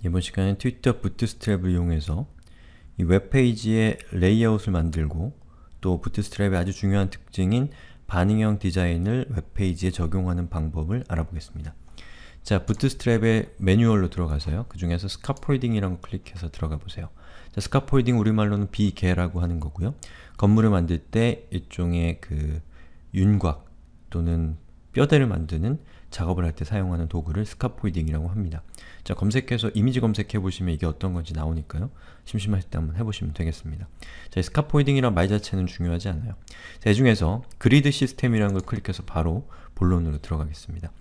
이번 시간에 트위터 부트스트랩을 이용해서 이 웹페이지의 레이아웃을 만들고 또 부트스트랩의 아주 중요한 특징인 반응형 디자인을 웹페이지에 적용하는 방법을 알아보겠습니다. 자, 부트스트랩의 매뉴얼로 들어가서요. 그 중에서 스카폴딩이라는 거 클릭해서 들어가 보세요. 자, 스카폴딩 우리말로는 비계라고 하는 거고요. 건물을 만들 때 일종의 그 윤곽 또는 뼈대를 만드는 작업을 할 때 사용하는 도구를 스카폴딩이라고 합니다. 자, 검색해서 이미지 검색해 보시면 이게 어떤 건지 나오니까요. 심심하실 때 한번 해보시면 되겠습니다. 자, 스카폴딩이란 말 자체는 중요하지 않아요. 자, 이 중에서 그리드 시스템이라는 걸 클릭해서 바로 본론으로 들어가겠습니다.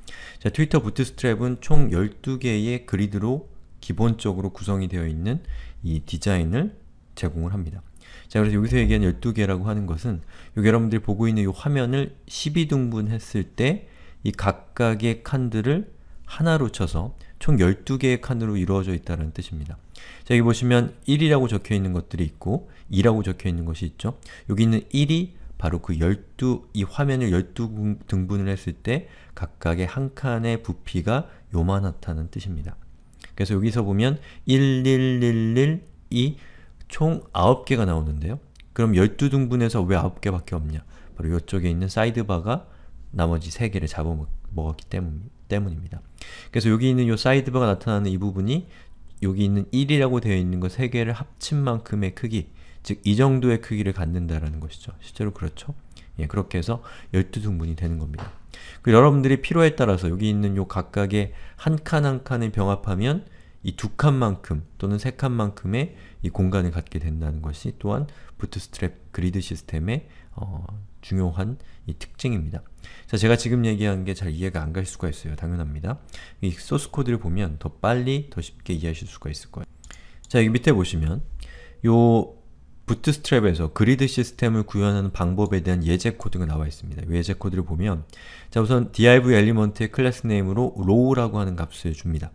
자, 트위터 부트스트랩은 총 12개의 그리드로 기본적으로 구성이 되어 있는 이 디자인을 제공을 합니다. 자, 그래서 여기서 얘기한 12개라고 하는 것은 여기 여러분들이 보고 있는 이 화면을 12등분 했을 때 이 각각의 칸들을 하나로 쳐서 총 12개의 칸으로 이루어져 있다는 뜻입니다. 자, 여기 보시면 1이라고 적혀 있는 것들이 있고 2라고 적혀 있는 것이 있죠. 여기 있는 1이 바로 그 이 화면을 12등분을 했을 때 각각의 한 칸의 부피가 요만하다는 뜻입니다. 그래서 여기서 보면 1111이 총 9개가 나오는데요. 그럼 12등분해서 왜 9개밖에 없냐? 바로 이쪽에 있는 사이드바가 나머지 3개를 잡아먹었기 때문입니다. 그래서 여기 있는 이 사이드바가 나타나는 이 부분이 여기 있는 1이라고 되어 있는 것 3개를 합친 만큼의 크기, 즉 이 정도의 크기를 갖는다라는 것이죠. 실제로 그렇죠? 예, 그렇게 해서 12등분이 되는 겁니다. 그리고 여러분들이 필요에 따라서 여기 있는 요 각각의 한 칸 한 칸을 병합하면 이 2칸만큼 또는 3칸만큼의 이 공간을 갖게 된다는 것이 또한 부트스트랩 그리드 시스템의 중요한 이 특징입니다. 자, 제가 지금 얘기한 게 잘 이해가 안 갈 수가 있어요. 당연합니다. 이 소스 코드를 보면 더 빨리, 더 쉽게 이해하실 수가 있을 거예요. 자, 여기 밑에 보시면 요 부트스트랩에서 그리드 시스템을 구현하는 방법에 대한 예제 코드가 나와 있습니다. 이 예제 코드를 보면 자, 우선 div 엘리먼트의 클래스 네임으로 row라고 하는 값을 줍니다.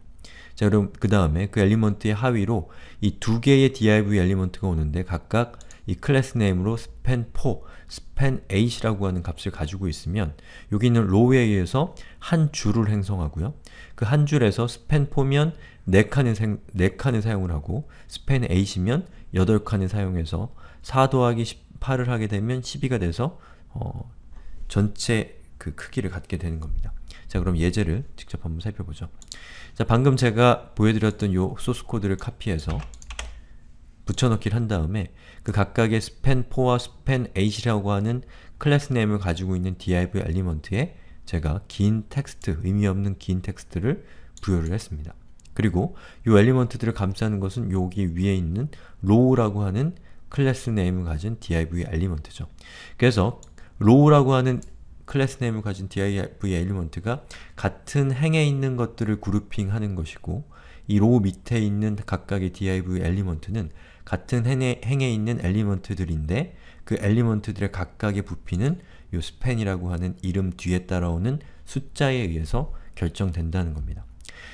자, 그럼 그 다음에 그 엘리먼트의 하위로 이 2개의 div 엘리먼트가 오는데 각각 이 클래스 네임으로 span4, span8이라고 하는 값을 가지고 있으면 여기 있는 row에 의해서 한 줄을 행성하고요. 그 한 줄에서 span4면 4칸을 사용을 하고 span8이면 8칸을 사용해서 4 더하기 18을 하게 되면 12가 돼서 전체 그 크기를 갖게 되는 겁니다. 자, 그럼 예제를 직접 한번 살펴보죠. 자, 방금 제가 보여드렸던 요 소스 코드를 카피해서 붙여넣기를 한 다음에 그 각각의 span4와 span8이라고 하는 클래스 네임을 가지고 있는 div 엘리먼트에 제가 긴 텍스트, 의미 없는 긴 텍스트를 부여를 했습니다. 그리고 이 엘리먼트들을 감싸는 것은 여기 위에 있는 row라고 하는 클래스 네임을 가진 div 엘리먼트죠. 그래서 row라고 하는 클래스 네임을 가진 div 엘리먼트가 같은 행에 있는 것들을 그룹핑하는 것이고 이 row 밑에 있는 각각의 div 엘리먼트는 같은 행에 있는 엘리먼트들인데 그 엘리먼트들의 각각의 부피는 이 span이라고 하는 이름 뒤에 따라오는 숫자에 의해서 결정된다는 겁니다.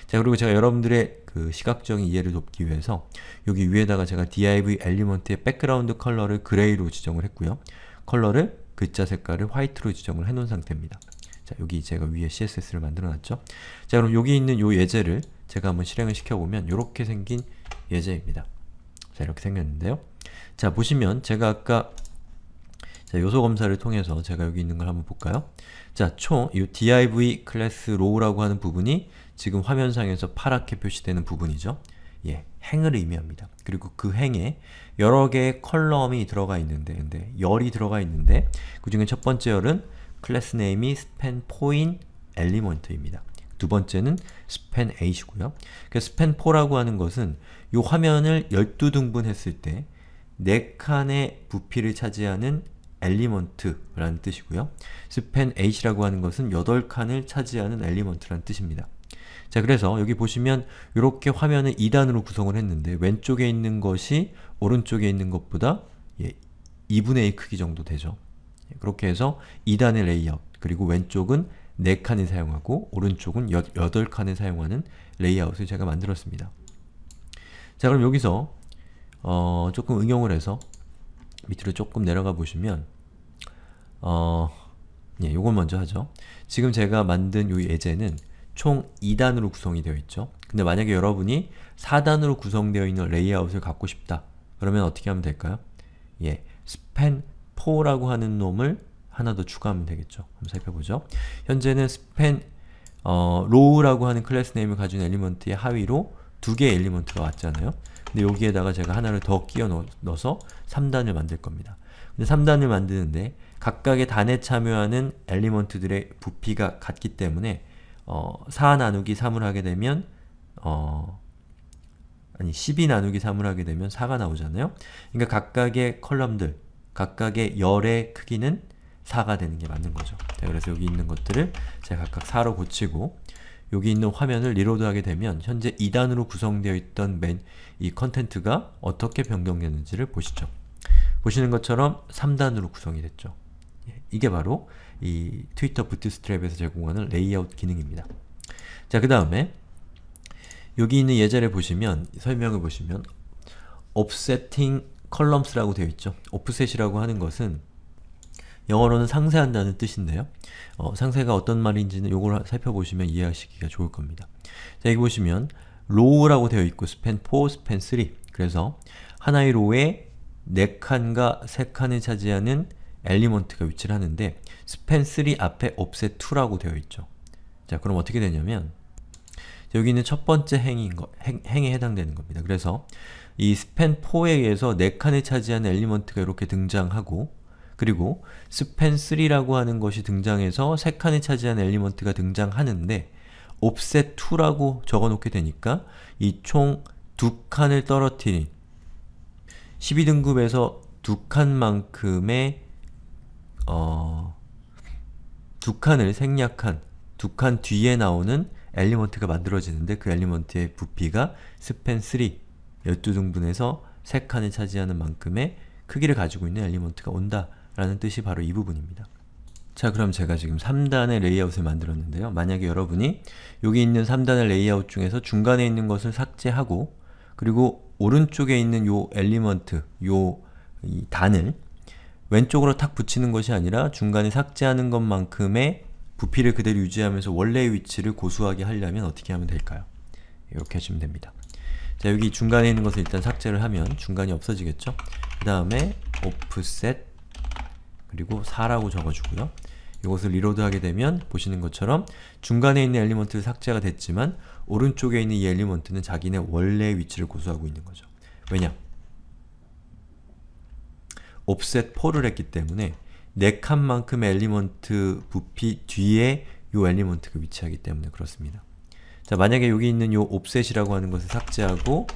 자, 그리고 제가 여러분들의 그 시각적인 이해를 돕기 위해서 여기 위에다가 제가 div 엘리먼트의 백그라운드 컬러를 그레이로 지정을 했고요. 컬러를 글자 색깔을 화이트로 지정을 해놓은 상태입니다. 자, 여기 제가 위에 CSS를 만들어놨죠. 자, 그럼 여기 있는 요 예제를 제가 한번 실행을 시켜보면 이렇게 생긴 예제입니다. 자, 이렇게 생겼는데요. 자, 보시면 제가 아까 자, 요소 검사를 통해서 제가 여기 있는 걸 한번 볼까요? 자, 총 이 div 클래스 row라고 하는 부분이 지금 화면상에서 파랗게 표시되는 부분이죠. 예, 행을 의미합니다. 그리고 그 행에 여러 개의 컬럼이 들어가 있는데, 열이 들어가 있는데 그 중에 첫 번째 열은 클래스 네임이 span4인 엘리먼트입니다. 두 번째는 span8이고요. 그래서 span4라고 하는 것은 이 화면을 12등분 했을 때 4칸의 부피를 차지하는 엘리먼트라는 뜻이고요. span8이라고 하는 것은 8칸을 차지하는 엘리먼트라는 뜻입니다. 자, 그래서 여기 보시면 이렇게 화면을 2단으로 구성을 했는데 왼쪽에 있는 것이 오른쪽에 있는 것보다 2분의 1 크기 정도 되죠. 그렇게 해서 2단의 레이아웃, 그리고 왼쪽은 4칸을 사용하고 오른쪽은 8칸을 사용하는 레이아웃을 제가 만들었습니다. 자, 그럼 여기서 조금 응용을 해서 밑으로 조금 내려가 보시면 요걸 먼저 하죠. 지금 제가 만든 요 예제는 총 2단으로 구성이 되어 있죠. 근데 만약에 여러분이 4단으로 구성되어 있는 레이아웃을 갖고 싶다. 그러면 어떻게 하면 될까요? 예, span4라고 하는 놈을 하나 더 추가하면 되겠죠. 한번 살펴보죠. 현재는 span row라고 하는 클래스 네임을 가진 엘리먼트의 하위로 2개의 엘리먼트가 왔잖아요. 근데 여기에다가 제가 하나를 더 끼워 넣어서 3단을 만들 겁니다. 근데 3단을 만드는데 각각의 단에 참여하는 엘리먼트들의 부피가 같기 때문에 4 나누기 3을 하게 되면 12 나누기 3을 하게 되면 4가 나오잖아요. 그러니까 각각의 컬럼들, 각각의 열의 크기는 4가 되는 게 맞는 거죠. 자, 그래서 여기 있는 것들을 제가 각각 4로 고치고 여기 있는 화면을 리로드하게 되면 현재 2단으로 구성되어 있던 이 컨텐트가 어떻게 변경되는지를 보시죠. 보시는 것처럼 3단으로 구성이 됐죠. 이게 바로 이 트위터 부트스트랩에서 제공하는 레이아웃 기능입니다. 자, 그 다음에 여기 있는 예제를 보시면, 설명을 보시면 offsetting columns라고 되어 있죠. offset이라고 하는 것은 영어로는 상세한다는 뜻인데요. 상세가 어떤 말인지는 요걸 살펴보시면 이해하시기가 좋을 겁니다. 자, 여기 보시면 row라고 되어 있고 span4, span3 그래서 하나의 row에 4칸과 3칸을 차지하는 엘리먼트가 위치를 하는데 span3 앞에 offset2라고 되어 있죠. 자, 그럼 어떻게 되냐면 여기 있는 첫 번째 행에 해당되는 겁니다. 그래서 이 span4에 의해서 4칸을 차지하는 엘리먼트가 이렇게 등장하고 그리고 span3라고 하는 것이 등장해서 3칸을 차지하는 엘리먼트가 등장하는데 offset2라고 적어놓게 되니까 이 총 2칸을 떨어뜨린 12등급에서 2칸만큼의 2칸을 생략한 2칸 뒤에 나오는 엘리먼트가 만들어지는데 그 엘리먼트의 부피가 span3 12등분에서 3칸을 차지하는 만큼의 크기를 가지고 있는 엘리먼트가 온다 라는 뜻이 바로 이 부분입니다. 자, 그럼 제가 지금 3단의 레이아웃을 만들었는데요. 만약에 여러분이 여기 있는 3단의 레이아웃 중에서 중간에 있는 것을 삭제하고 그리고 오른쪽에 있는 요 엘리먼트, 이 단을 왼쪽으로 탁 붙이는 것이 아니라 중간에 삭제하는 것만큼의 부피를 그대로 유지하면서 원래의 위치를 고수하게 하려면 어떻게 하면 될까요? 이렇게 하시면 됩니다. 자, 여기 중간에 있는 것을 일단 삭제를 하면 중간이 없어지겠죠? 그 다음에 offset 그리고 4라고 적어주고요. 이것을 리로드 하게 되면 보시는 것처럼 중간에 있는 엘리먼트는 삭제가 됐지만 오른쪽에 있는 이 엘리먼트는 자기네 원래의 위치를 고수하고 있는 거죠. 왜냐? offset 4를 했기 때문에 4칸만큼의 엘리먼트 부피 뒤에 이 엘리먼트가 위치하기 때문에 그렇습니다. 자, 만약에 여기 있는 이 offset이라고 하는 것을 삭제하고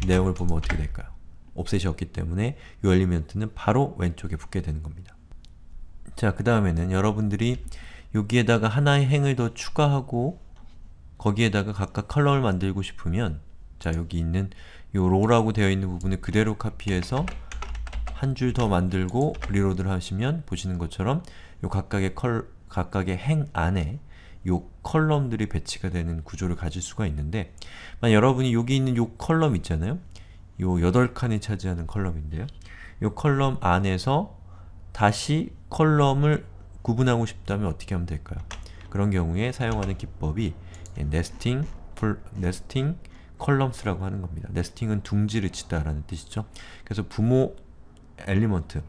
내용을 보면 어떻게 될까요? offset이 없기 때문에 이 엘리먼트는 바로 왼쪽에 붙게 되는 겁니다. 자, 그 다음에는 여러분들이 여기에다가 하나의 행을 더 추가하고 거기에다가 각각 컬럼을 만들고 싶으면 자, 여기 있는 이 row라고 되어 있는 부분을 그대로 카피해서 한 줄 더 만들고 리로드를 하시면 보시는 것처럼 요 각각의 행 안에 요 컬럼들이 배치가 되는 구조를 가질 수가 있는데 만약 여러분이 여기 있는 요 컬럼 있잖아요. 요 8칸이 차지하는 컬럼인데요. 요 컬럼 안에서 다시 컬럼을 구분하고 싶다면 어떻게 하면 될까요? 그런 경우에 사용하는 기법이 nesting columns라고 하는 겁니다. nesting은 둥지를 치다 라는 뜻이죠. 그래서 부모 엘리먼트,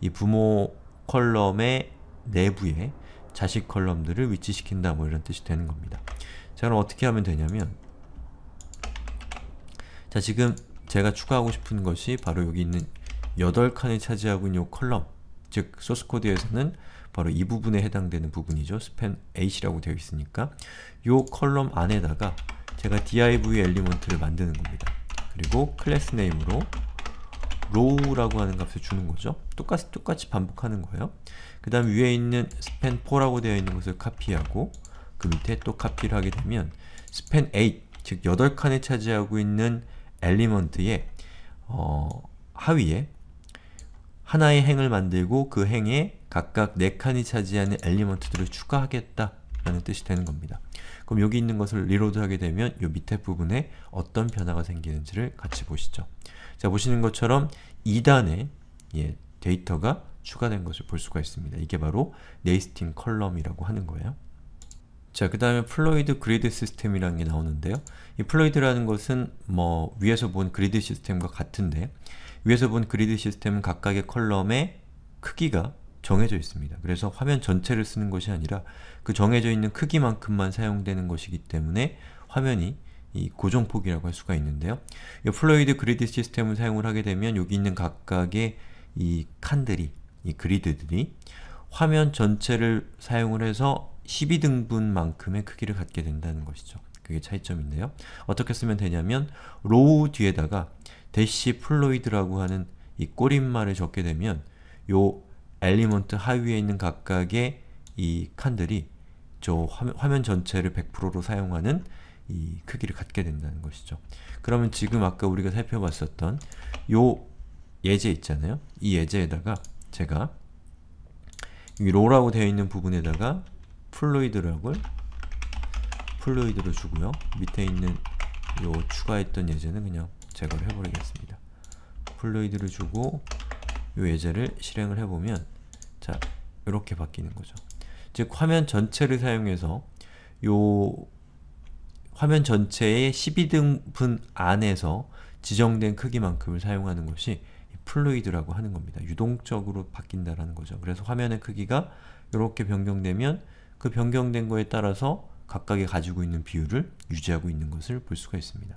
이 부모 컬럼의 내부에 자식 컬럼들을 위치시킨다 뭐 이런 뜻이 되는 겁니다. 자, 그럼 어떻게 하면 되냐면 자, 지금 제가 추가하고 싶은 것이 바로 여기 있는 8칸을 차지하고 있는 이 컬럼, 즉 소스 코드에서는 바로 이 부분에 해당되는 부분이죠. span 8이라고 되어 있으니까 이 컬럼 안에다가 제가 div 엘리먼트를 만드는 겁니다. 그리고 클래스 네임으로 row라고 하는 값을 주는 거죠. 똑같이 반복하는 거예요. 그 다음 위에 있는 span4라고 되어 있는 것을 카피하고 그 밑에 또 카피를 하게 되면 span 8, 즉 8칸을 차지하고 있는 엘리먼트의 하위에 하나의 행을 만들고 그 행에 각각 4칸이 차지하는 엘리먼트들을 추가하겠다 라는 뜻이 되는 겁니다. 그럼 여기 있는 것을 리로드 하게 되면 이 밑에 부분에 어떤 변화가 생기는지를 같이 보시죠. 자, 보시는 것처럼 2단에 데이터가 추가된 것을 볼 수가 있습니다. 이게 바로 nesting column이라고 하는 거예요. 자, 그 다음에 플루이드 그리드 시스템이라는 게 나오는데요. 이 플루이드라는 것은 뭐 위에서 본 그리드 시스템과 같은데, 위에서 본 그리드 시스템은 각각의 컬럼의 크기가 정해져 있습니다. 그래서 화면 전체를 쓰는 것이 아니라 그 정해져 있는 크기만큼만 사용되는 것이기 때문에 화면이 이 고정폭이라고 할 수가 있는데요. 이 플루이드 그리드 시스템을 사용을 하게 되면 여기 있는 각각의 이 칸들이, 이 그리드들이 화면 전체를 사용을 해서 12등분만큼의 크기를 갖게 된다는 것이죠. 그게 차이점인데요. 어떻게 쓰면 되냐면 로우 뒤에다가 대시 플루이드라고 하는 이 꼬릿말을 적게 되면 요 엘리먼트 하위에 있는 각각의 이 칸들이 저 화면 전체를 100%로 사용하는 이 크기를 갖게 된다는 것이죠. 그러면 지금 아까 우리가 살펴봤었던 요 예제 있잖아요. 이 예제에다가 제가 이 로라고 되어 있는 부분에다가 플루이드를 주고요. 밑에 있는 요 추가했던 예제는 그냥 제거를 해버리겠습니다. 플루이드를 주고 요 예제를 실행을 해보면 자, 이렇게 바뀌는 거죠. 즉 화면 전체를 사용해서 요 화면 전체의 12등분 안에서 지정된 크기만큼을 사용하는 것이 플루이드라고 하는 겁니다. 유동적으로 바뀐다라는 거죠. 그래서 화면의 크기가 이렇게 변경되면 그 변경된 거에 따라서 각각이 가지고 있는 비율을 유지하고 있는 것을 볼 수가 있습니다.